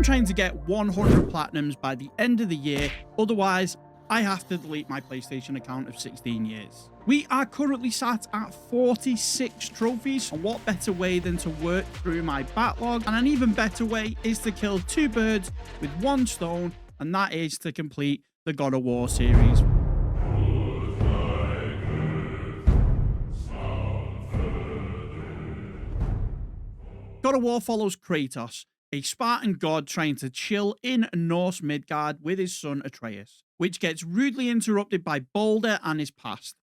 I'm trying to get 100 platinums by the end of the year, otherwise I have to delete my PlayStation account of 16 years. We are currently sat at 46 trophies, and what better way than to work through my backlog, and an even better way is to kill 2 birds with 1 stone, and that is to complete the God of War series. God of War follows Kratos, a Spartan god trying to chill in Norse Midgard with his son Atreus, which gets rudely interrupted by Balder and his past.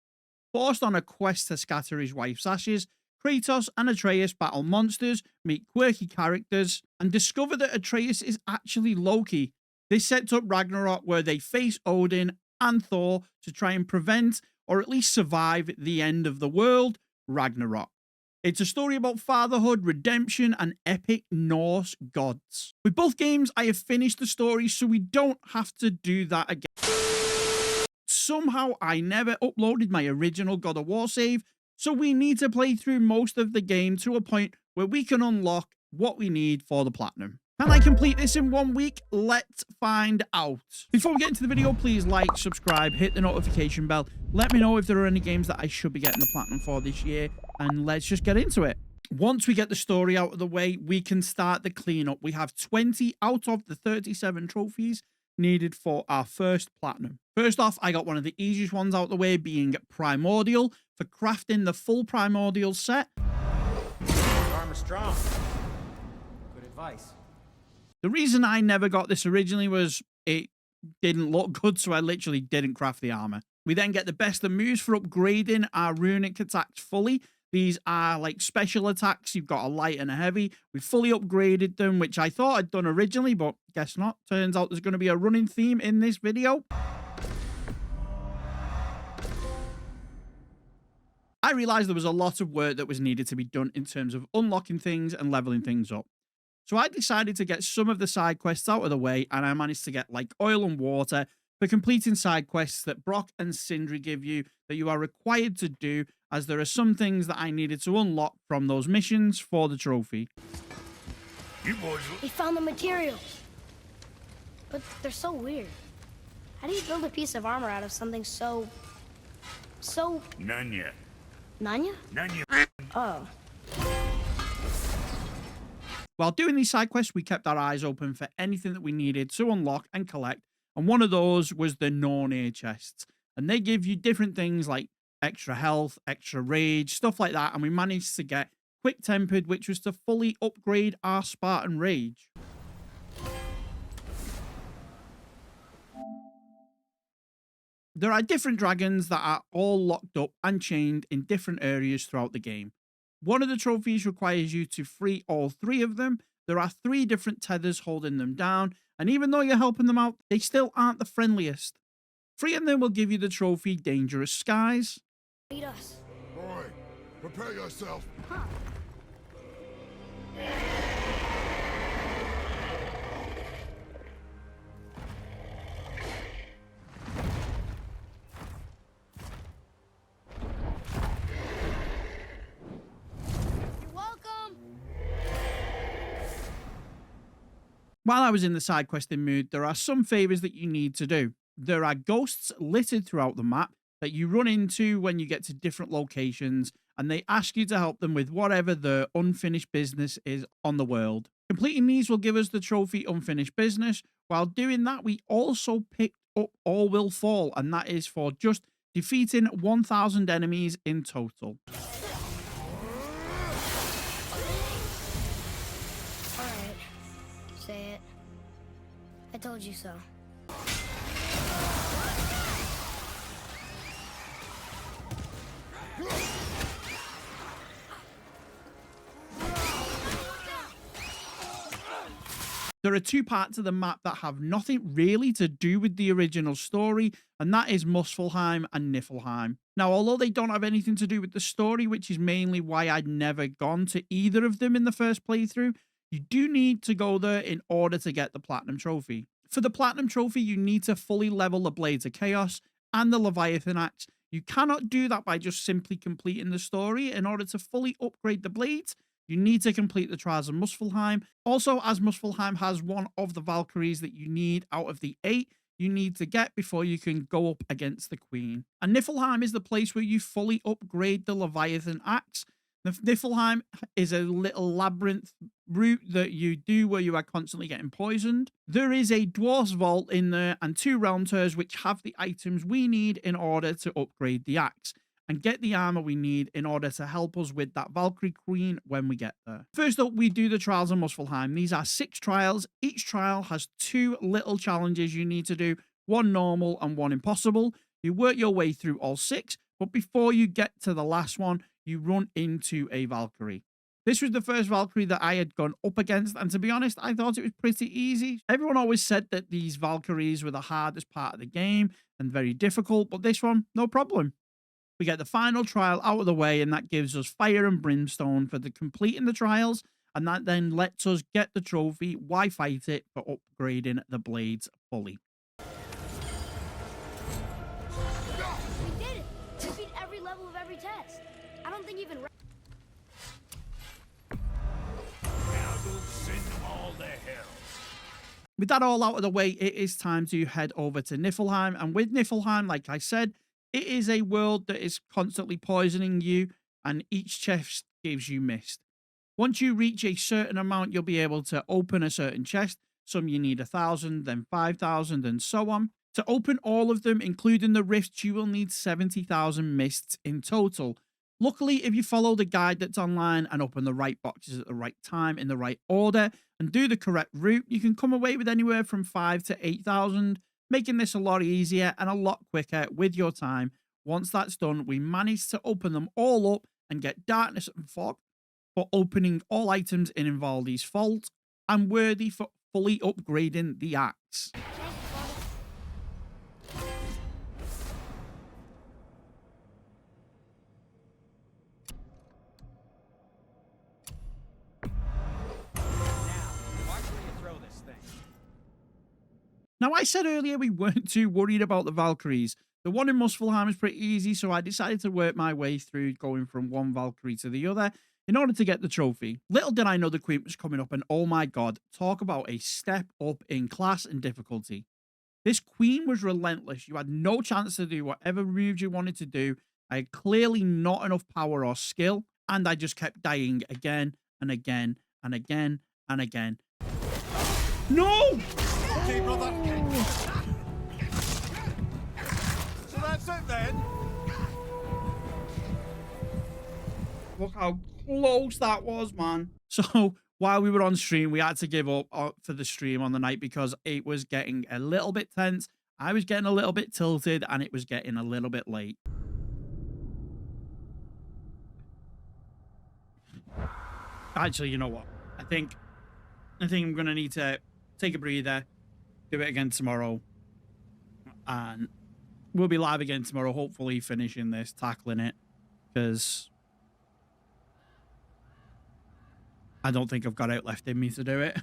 Forced on a quest to scatter his wife's ashes, Kratos and Atreus battle monsters, meet quirky characters, and discover that Atreus is actually Loki. This sets up Ragnarok, where they face Odin and Thor to try and prevent, or at least survive, the end of the world, Ragnarok. It's a story about fatherhood, redemption, and epic Norse gods. With both games, I have finished the story, so we don't have to do that again. Somehow, I never uploaded my original God of War save, so we need to play through most of the game to a point where we can unlock what we need for the platinum. Can I complete this in 1 week? Let's find out. Before we get into the video, please like, subscribe, hit the notification bell. Let me know if there are any games that I should be getting the platinum for this year, and let's just get into it. Once we get the story out of the way, we can start the cleanup. We have 20 out of the 37 trophies needed for our first platinum. First off, I got one of the easiest ones out of the way, being Primordial, for crafting the full Primordial set. Armor strong. Good advice. The reason I never got this originally was it didn't look good, so I literally didn't craft the armor. We then get the best of moves for upgrading our runic attacks fully. These are like special attacks. You've got a light and a heavy. We fully upgraded them, which I thought I'd done originally, but guess not. Turns out there's going to be a running theme in this video. I realized there was a lot of work that was needed to be done in terms of unlocking things and leveling things up. So I decided to get some of the side quests out of the way, and I managed to get like oil and water for completing side quests that Brock and Sindri give you that you are required to do, as there are some things that I needed to unlock from those missions for the trophy. You boys... We found the materials, but they're so weird. How do you build a piece of armor out of something so... None yet. Nanya? None yet. Oh. While doing these side quests, we kept our eyes open for anything that we needed to unlock and collect, and one of those was the Nornir chests. And they give you different things like extra health, extra rage, stuff like that, and we managed to get Quick Tempered, which was to fully upgrade our Spartan Rage. There are different dragons that are all locked up and chained in different areas throughout the game. One of the trophies requires you to free all 3 of them. There are 3 different tethers holding them down, and even though you're helping them out, they still aren't the friendliest. Freeing them will give you the trophy Dangerous Skies. Lead us. Boy, prepare yourself. Huh. While I was in the side questing mood, there are some favors that you need to do. There are ghosts littered throughout the map that you run into when you get to different locations, and they ask you to help them with whatever the unfinished business is on the world. Completing these will give us the trophy Unfinished Business. While doing that, we also picked up All Will Fall, and that is for just defeating 1,000 enemies in total. Say it. I told you so. There are 2 parts of the map that have nothing really to do with the original story, and that is Muspelheim and Niflheim. Now, although they don't have anything to do with the story, which is mainly why I'd never gone to either of them in the first playthrough, you do need to go there in order to get the Platinum Trophy. For the Platinum Trophy, you need to fully level the Blades of Chaos and the Leviathan Axe. You cannot do that by just simply completing the story. In order to fully upgrade the blades, you need to complete the Trials of Muspelheim. Also, as Muspelheim has one of the Valkyries that you need out of the 8, you need to get before you can go up against the Queen. And Niflheim is the place where you fully upgrade the Leviathan axe. Niflheim is a little labyrinth route that you do where you are constantly getting poisoned. There is a Dwarf's Vault in there and 2 Realm Tears which have the items we need in order to upgrade the axe and get the armor we need in order to help us with that Valkyrie Queen when we get there. First up, we do the Trials of Muspelheim. These are 6 trials. Each trial has 2 little challenges you need to do, 1 normal and 1 impossible. You work your way through all 6, but before you get to the last one, you run into a Valkyrie. This was the first Valkyrie that I had gone up against, and to be honest, I thought it was pretty easy. Everyone always said that these Valkyries were the hardest part of the game and very difficult, but this one, no problem. We get the final trial out of the way, and that gives us fire and brimstone for completing the trials, and that then lets us get the trophy. Why fight it for upgrading the blades fully? We did it! We beat every level of every test. I don't think even... Now go send them all to hell. With that all out of the way, it is time to head over to Niflheim, and with Niflheim, like I said, it is a world that is constantly poisoning you, and each chest gives you mist. Once you reach a certain amount, you'll be able to open a certain chest. Some you need 1,000, then 5,000, and so on. To open all of them, including the rifts, you will need 70,000 mists in total. Luckily, if you follow the guide that's online and open the right boxes at the right time in the right order and do the correct route, you can come away with anywhere from 5 to 8,000. Making this a lot easier and a lot quicker with your time. Once that's done, we managed to open them all up and get Darkness and Fog for opening all items in Invaldi's Vault and worthy for fully upgrading the axe. Now, I said earlier we weren't too worried about the Valkyries. The one in Muspelheim is pretty easy, so I decided to work my way through going from one Valkyrie to the other in order to get the trophy. Little did I know the Queen was coming up, and oh my god, talk about a step up in class and difficulty. This Queen was relentless. You had no chance to do whatever moves you wanted to do. I had clearly not enough power or skill, and I just kept dying again and again and again and again. No! Okay, brother. So that's it then. Look how close that was, man. So while we were on stream, we had to give up for the stream on the night because it was getting a little bit tense. I was getting a little bit tilted and it was getting a little bit late. Actually, you know what? I think I'm going to need to take a breather, do it again tomorrow, and we'll be live again tomorrow, hopefully finishing this, tackling it, because I don't think I've got it left in me to do it.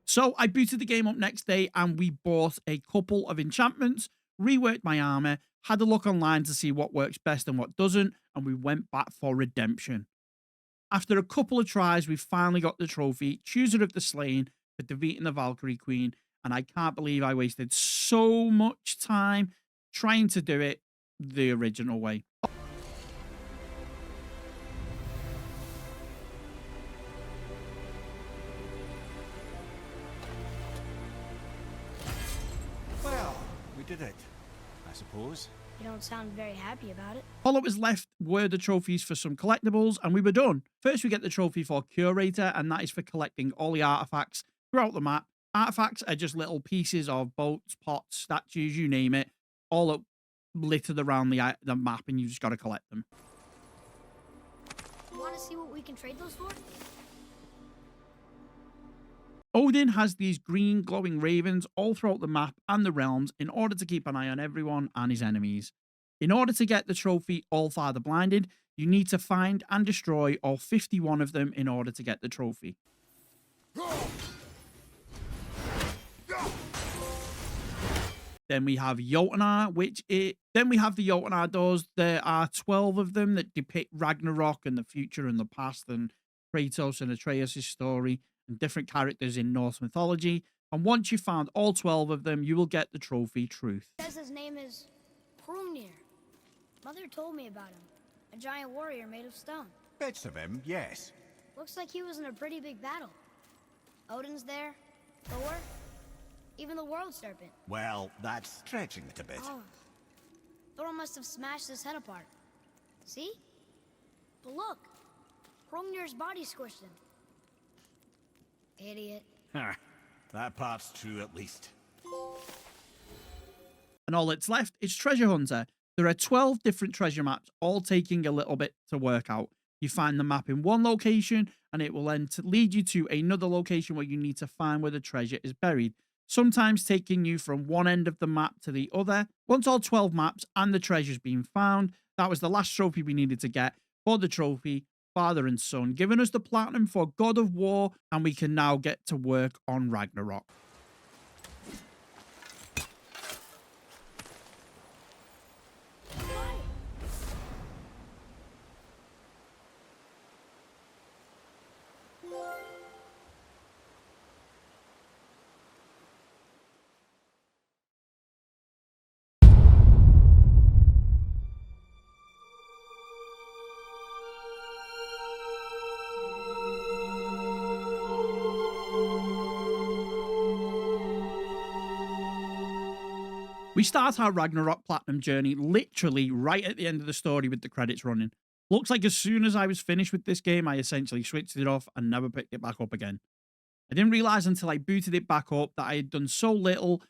So I booted the game up next day and we bought a couple of enchantments, reworked my armor, had a look online to see what works best and what doesn't, and we went back for redemption. After a couple of tries, we finally got the trophy, Chooser of the Slain, for defeating the Valkyrie Queen, and I can't believe I wasted so much time trying to do it the original way. Well, we did it, I suppose. You don't sound very happy about it. All that was left were the trophies for some collectibles, and we were done. First, we get the trophy for Curator, and that is for collecting all the artifacts throughout the map. Artifacts are just little pieces of boats, pots, statues, you name it, all up littered around the map, and you just got to collect them. You want to see what we can trade those for? Odin has these green glowing ravens all throughout the map and the realms in order to keep an eye on everyone and his enemies. In order to get the trophy All-Father Blinded, you need to find and destroy all 51 of them in order to get the trophy. Then we have Jotunheim, then we have the Jotunheim doors. There are 12 of them that depict Ragnarok and the future and the past and Kratos and Atreus' story and different characters in Norse mythology. And once you've found all 12 of them, you will get the trophy Truth. It says his name is Hrungnir. Mother told me about him. A giant warrior made of stone. Bits of him, yes. Looks like he was in a pretty big battle. Odin's there, Thor, even the World Serpent. Well, that's stretching it a bit. Oh. Thor must have smashed his head apart. See? But look, Hrungnir's body squished him. Idiot. Ha, that part's true at least. And all that's left is Treasure Hunter. There are 12 different treasure maps, all taking a little bit to work out. You find the map in one location, and it will then lead you to another location where you need to find where the treasure is buried, sometimes taking you from one end of the map to the other. Once all 12 maps and the treasure's been found, that was the last trophy we needed to get for the trophy Father and Son, giving us the platinum for God of War, and we can now get to work on Ragnarok. We start our Ragnarok Platinum journey literally right at the end of the story with the credits running. Looks like as soon as I was finished with this game, I essentially switched it off and never picked it back up again. I didn't realize until I booted it back up that I had done so little.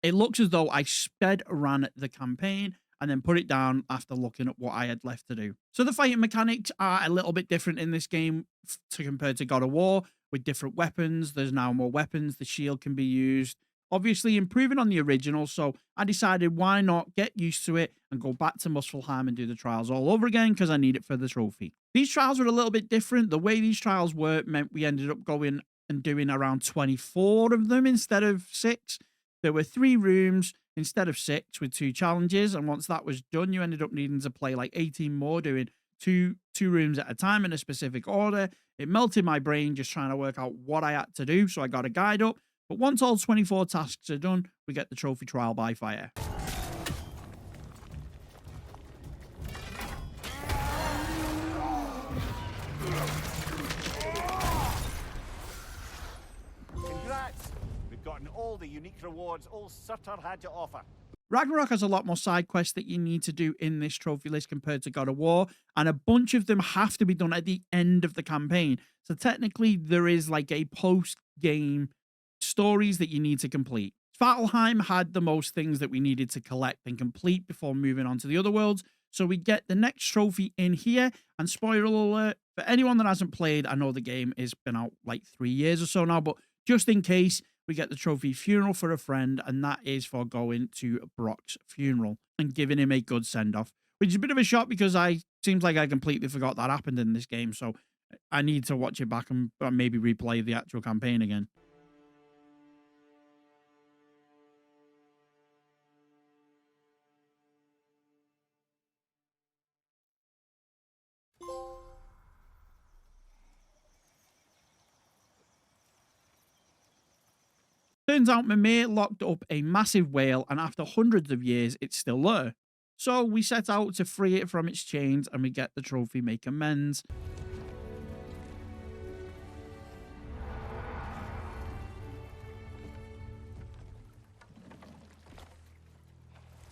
It looks as though I sped ran the campaign and then put it down after looking at what I had left to do. So the fighting mechanics are a little bit different in this game compared to God of War, with different weapons. There's now more weapons. The shield can be used. Obviously improving on the original, so I decided why not get used to it and go back to Muspelheim and do the trials all over again because I need it for the trophy. These trials were a little bit different. The way these trials work meant we ended up going and doing around 24 of them instead of 6. There were 3 rooms instead of 6 with 2 challenges, and once that was done, you ended up needing to play like 18 more, doing two rooms at a time in a specific order. It melted my brain just trying to work out what I had to do, so I got a guide up. But once all 24 tasks are done, we get the trophy trial by fire. Congrats! We've gotten all the unique rewards old Surtur had to offer. Ragnarok has a lot more side quests that you need to do in this trophy list compared to God of War, and a bunch of them have to be done at the end of the campaign. So technically, there is like a post-game stories that you need to complete. Svartalfheim had the most things that we needed to collect and complete before moving on to the other worlds, so we get the next trophy in here. And spoiler alert, for anyone that hasn't played, I know the game has been out like 3 years or so now, but just in case, we get the trophy Funeral for a Friend, and that is for going to Brock's funeral and giving him a good send-off, which is a bit of a shock because seems like I completely forgot that happened in this game, so I need to watch it back and maybe replay the actual campaign again. Turns out Mimir locked up a massive whale, and after hundreds of years, it's still there. So we set out to free it from its chains, and we get the trophy Make Amends.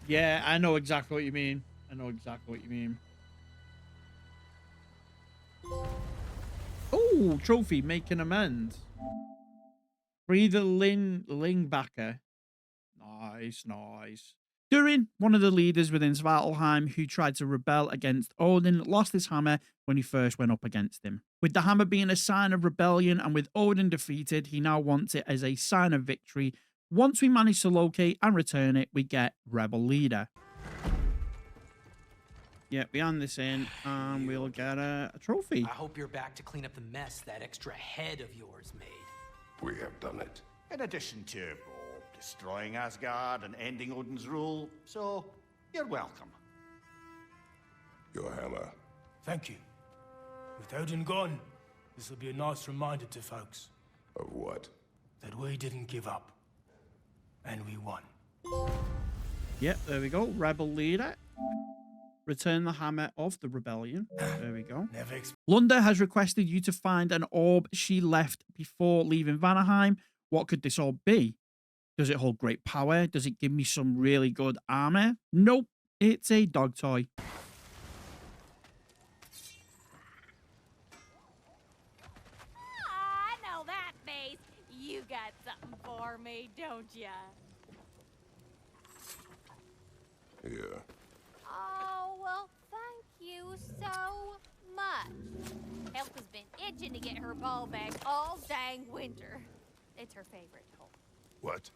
Yeah, I know exactly what you mean. Oh, trophy Make an Amends. Free the Lingbacker. Nice. Durin, one of the leaders within Svartalfheim who tried to rebel against Odin, lost his hammer when he first went up against him. With the hammer being a sign of rebellion and with Odin defeated, he now wants it as a sign of victory. Once we manage to locate and return it, we get Rebel Leader. Yeah, we hand this in and we'll get a trophy. I hope you're back to clean up the mess that extra head of yours made. We have done it. In addition to destroying Asgard and ending Odin's rule, so you're welcome. Your hammer. Thank you. With Odin gone, this will be a nice reminder to folks Of what? that we didn't give up. And we won. Yep, there we go. Rebel leader. Return the hammer of the rebellion. There we go. Never Lunda has requested you to find an orb she left before leaving Vanaheim. What could this orb be? Does it hold great power? Does it give me some really good armor? Nope. It's a dog toy. I know that face. You got something for me, don't ya? Yeah. Oh, well, thank you so much. Elka's been itching to get her ball back all dang winter. It's her favorite toy. What?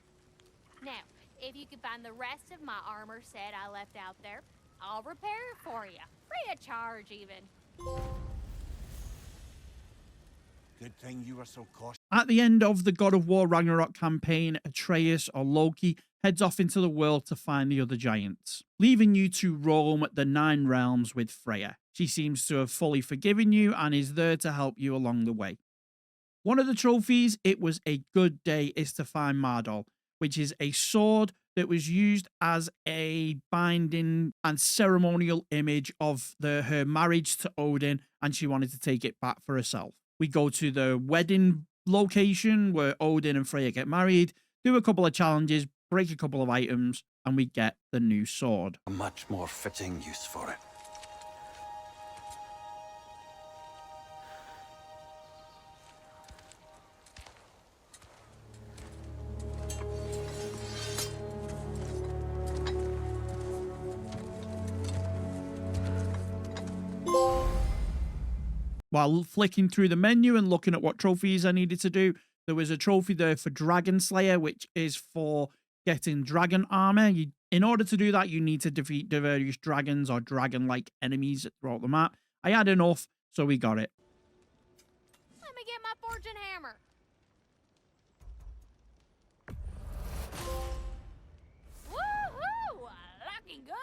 Now, if you could find the rest of my armor set I left out there, I'll repair it for you. Free of charge, even. Good thing you were so cautious. At the end of the God of War Ragnarok campaign, Atreus, or Loki, heads off into the world to find the other giants, leaving you to roam the 9 realms with Freya. She seems to have fully forgiven you and is there to help you along the way. One of the trophies, it was a good day, is to find Mardol, which is a sword that was used as a binding and ceremonial image of her marriage to Odin, and she wanted to take it back for herself. We go to the wedding location where Odin and Freya get married, do a couple of challenges, break a couple of items, and we get the new sword. A much more fitting use for it. While flicking through the menu and looking at what trophies I needed to do, there was a trophy there for Dragon Slayer, which is for getting dragon armor. In order to do that, you need to defeat the various dragons or dragon-like enemies throughout the map. I had enough, so we got it. Let me get my fortune hammer. Woohoo! Looking good.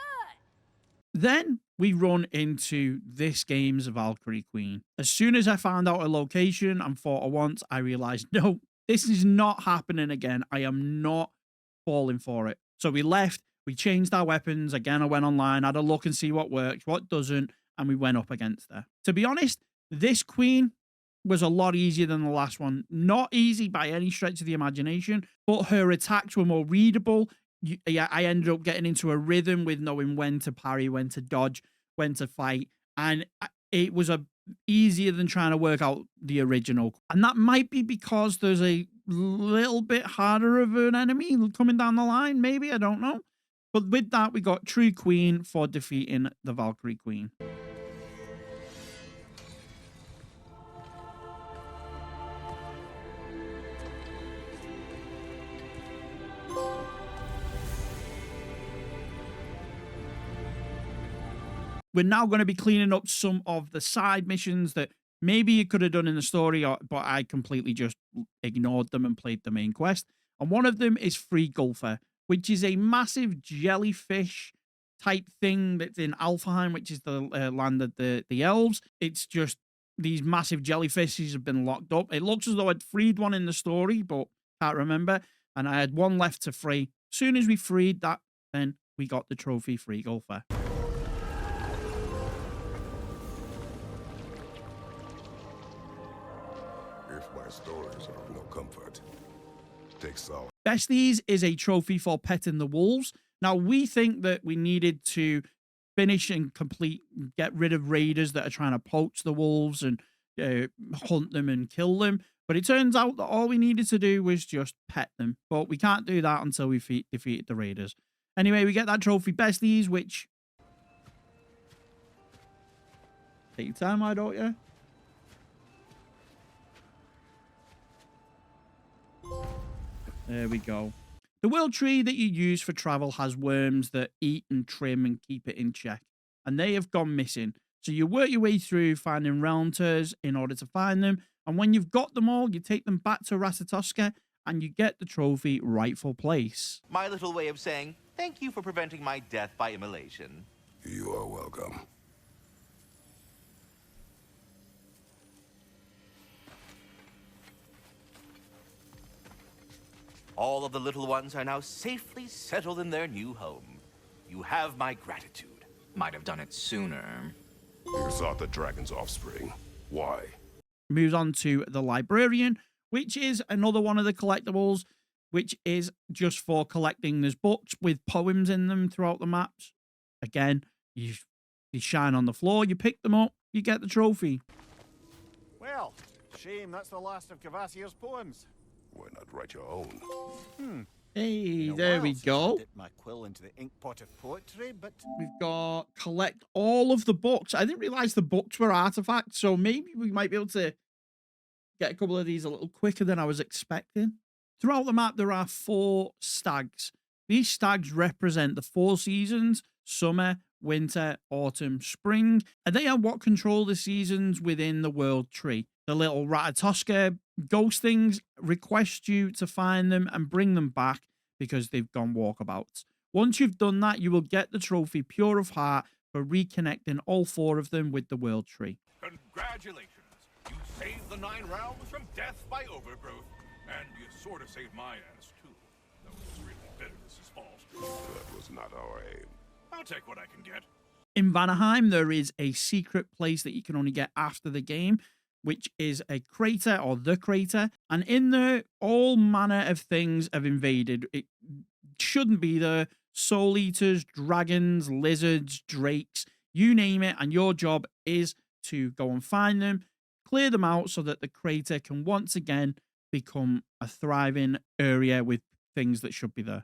Then we run into this game's Valkyrie Queen. As soon as I found out her location and fought her once, I realized, no, this is not happening again. I am not falling for it. So we left, we changed our weapons. Again, I went online, had a look and see what works, what doesn't, and we went up against her. To be honest, this queen was a lot easier than the last one. Not easy by any stretch of the imagination, but her attacks were more readable. I ended up getting into a rhythm with knowing when to parry, when to dodge, when to fight, and it was easier than trying to work out the original. And that might be because there's a little bit harder of an enemy coming down the line, maybe, I don't know. But with that, we got True Queen for defeating the Valkyrie Queen. We're now going to be cleaning up some of the side missions that maybe you could have done in the story, but I completely just ignored them and played the main quest. And one of them is Free Gulfer, which is a massive jellyfish type thing that's in Alfheim, which is the land of the elves. It's just these massive jellyfishes have been locked up. It looks as though I'd freed one in the story, but can't remember. And I had one left to free. As soon as we freed that, then we got the trophy Free Gulfer. If my stories are of no comfort, take solace. Besties is a trophy for petting the wolves. Now, we think that we needed to finish and get rid of raiders that are trying to poach the wolves and hunt them and kill them. But it turns out that all we needed to do was just pet them. But we can't do that until we defeated the raiders. Anyway, we get that trophy Besties, which... Take your time, why don't you? There we go. The world tree that you use for travel has worms that eat and trim and keep it in check. And they have gone missing. So you work your way through finding realm tours in order to find them. And when you've got them all, you take them back to Ratatoska and you get the trophy rightful place. My little way of saying thank you for preventing my death by immolation. You are welcome. All of the little ones are now safely settled in their new home. You have my gratitude. Might have done it sooner. You sought the dragon's offspring. Why? Moves on to the librarian, which is another one of the collectibles, which is just for collecting. There's books with poems in them throughout the maps. Again, they shine on the floor, you pick them up, you get the trophy. Well, shame that's the last of Cavassier's poems. Why not write your own? Hey, Been a there while we since I go. dipped my quill into the ink pot of poetry, but We've got collect all of the books. I didn't realize the books were artifacts, so maybe we might be able to get a couple of these a little quicker than I was expecting. Throughout the map, there are 4 stags. These stags represent the 4 seasons: summer, winter, autumn, spring, and they are what control the seasons within the world tree. The little Ratatoska ghost things request you to find them and bring them back because they've gone walkabouts. Once you've done that, you will get the trophy Pure of Heart for reconnecting all 4 of them with the world tree. Congratulations. You saved the 9 realms from death by overgrowth. And you sort of saved my ass, too. Though it's really Bitterness's fault. That was not our aim. I'll take what I can get. In Vanaheim, there is a secret place that you can only get after the game, which is a crater or the crater. And in there, all manner of things have invaded. It shouldn't be there. Soul Eaters, dragons, lizards, drakes, you name it. And your job is to go and find them, clear them out so that the crater can once again become a thriving area with things that should be there.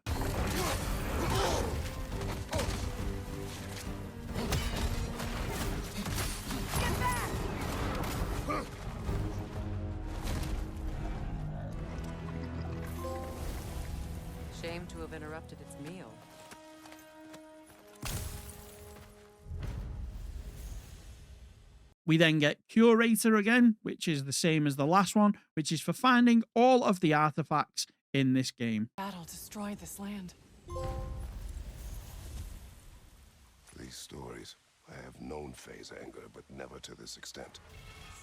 Shame to have interrupted its meal. We then get Curator again, which is the same as the last one, which is for finding all of the artifacts in this game. Battle destroyed this land. These stories, I have known Faye's anger, but never to this extent.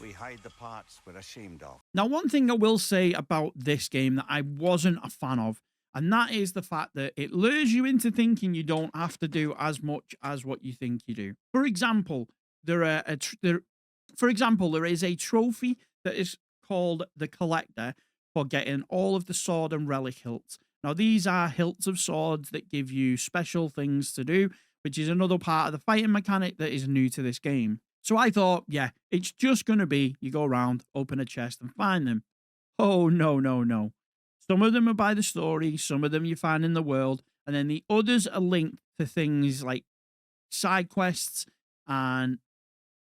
we hide the parts we're ashamed of. Now, one thing I will say about this game that I wasn't a fan of, and that is the fact that it lures you into thinking you don't have to do as much as what you think you do. For example, there is a trophy that is called the Collector for getting all of the sword and relic hilts. Now, these are hilts of swords that give you special things to do, which is another part of the fighting mechanic that is new to this game. So I thought, yeah, it's just going to be you go around, open a chest and find them. Oh, no, no, no. Some of them are by the story, some of them you find in the world, and then the others are linked to things like side quests and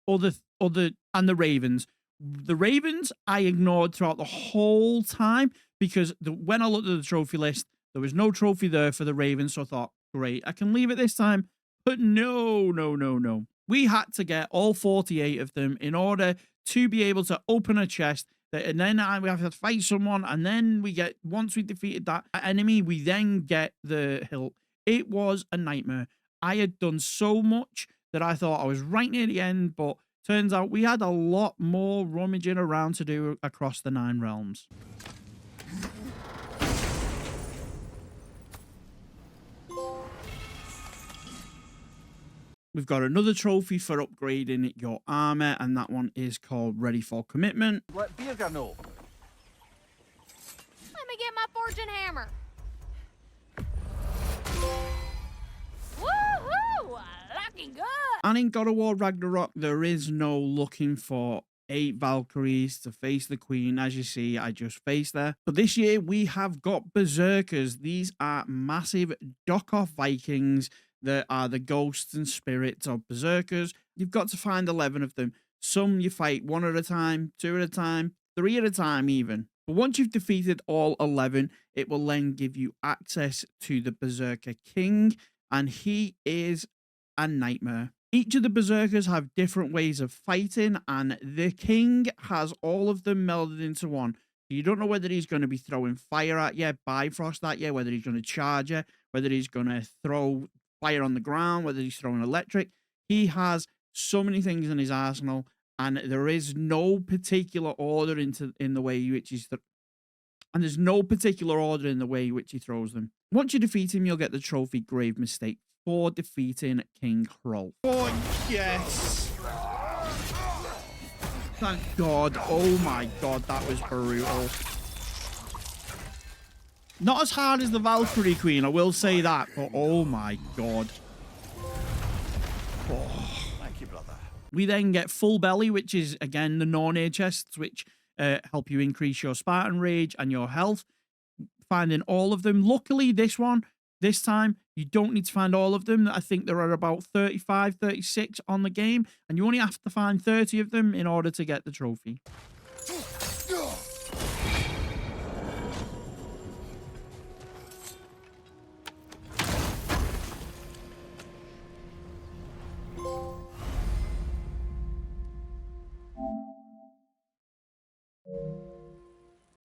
and the Ravens. The Ravens I ignored throughout the whole time because when I looked at the trophy list, there was no trophy there for the Ravens, so I thought, great, I can leave it this time. But no, no, no, no. We had to get all 48 of them in order to be able to open a chest. And then we have to fight someone, and then once we defeated that enemy, we then get the hilt. It was a nightmare. I had done so much that I thought I was right near the end, but turns out we had a lot more rummaging around to do across the 9 realms. We've got another trophy for upgrading your armor, and that one is called Ready for Commitment. Let Birger know. Let me get my fortune hammer. Woohoo! Looking good. And in God of War Ragnarok, there is no looking for 8 Valkyries to face the Queen. As you see, I just faced there. But this year, we have got Berserkers. These are massive dock-off Vikings that are the ghosts and spirits of Berserkers. You've got to find 11 of them. Some you fight 1 at a time, 2 at a time, 3 at a time even. But once you've defeated all 11, it will then give you access to the Berserker King, and he is a nightmare. Each of the Berserkers have different ways of fighting, and the King has all of them melded into one. You don't know whether he's going to be throwing fire at you, Bifrost at you, whether he's going to charge you, whether he's going to throw fire on the ground, whether he's throwing electric. He has so many things in his arsenal, and there is no particular order in the way in which there's no particular order in the way in which he throws them. Once you defeat him, you'll get the trophy Grave Mistake for defeating King Hrolf. Oh, yes. Thank God. Oh, my God. That was brutal. Not as hard as the Valkyrie Queen, I will say that. But, oh, my God. Oh. Thank you, brother. We then get Full Belly, which is, again, the Nornir chests, which help you increase your Spartan Rage and your health. Finding all of them. Luckily, this time, you don't need to find all of them. I think there are about 35, 36 on the game, and you only have to find 30 of them in order to get the trophy.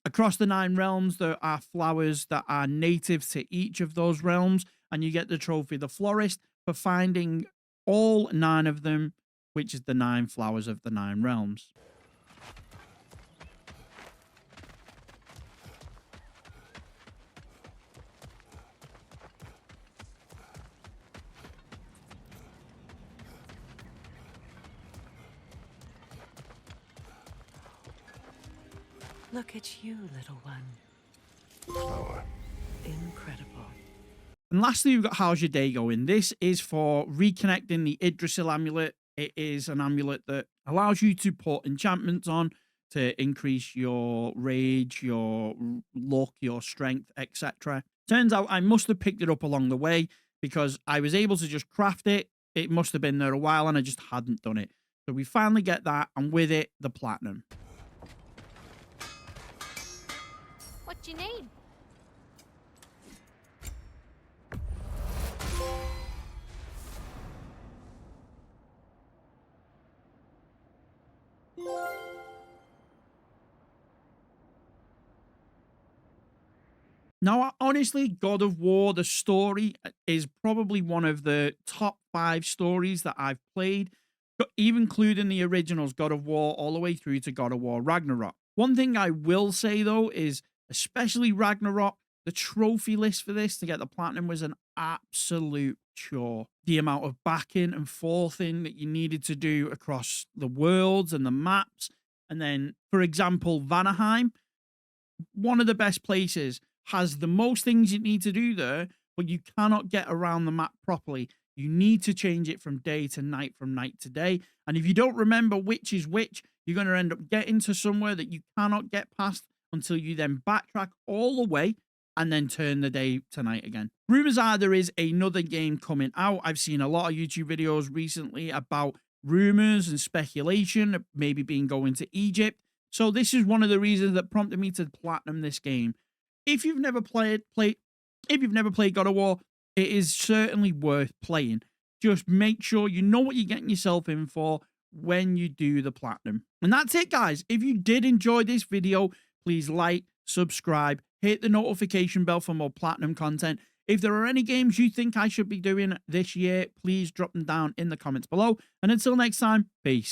Across the 9 realms, there are flowers that are native to each of those realms, and you get the trophy The Florist for finding all 9 of them, which is the 9 flowers of the 9 realms. Look at you, little one. Flower. Incredible. And lastly, we've got How's Your Day Going? This is for reconnecting the Yggdrasil amulet. It is an amulet that allows you to put enchantments on to increase your rage, your luck, your strength, etc. Turns out I must have picked it up along the way because I was able to just craft it. It must have been there a while and I just hadn't done it. So we finally get that, and with it, the platinum. What you need? Now, honestly, God of War, the story is probably one of the top 5 stories that I've played, even including the originals, God of War, all the way through to God of War Ragnarok. One thing I will say, though, is especially Ragnarok, the trophy list for this to get the platinum was an absolute chore. The amount of backing and forthing that you needed to do across the worlds and the maps. And then, for example, Vanaheim, one of the best places, has the most things you need to do there, but you cannot get around the map properly. You need to change it from day to night, from night to day. And if you don't remember which is which, you're going to end up getting to somewhere that you cannot get past until you then backtrack all the way and then turn the day to night again. Rumors are there is another game coming out. I've seen a lot of YouTube videos recently about rumors and speculation of maybe being going to Egypt. So this is one of the reasons that prompted me to platinum this game. If you've never played God of War, it is certainly worth playing. Just make sure you know what you're getting yourself in for when you do the platinum. And that's it, guys. If you did enjoy this video, please like, subscribe, hit the notification bell for more platinum content. If there are any games you think I should be doing this year, please drop them down in the comments below. And until next time, peace.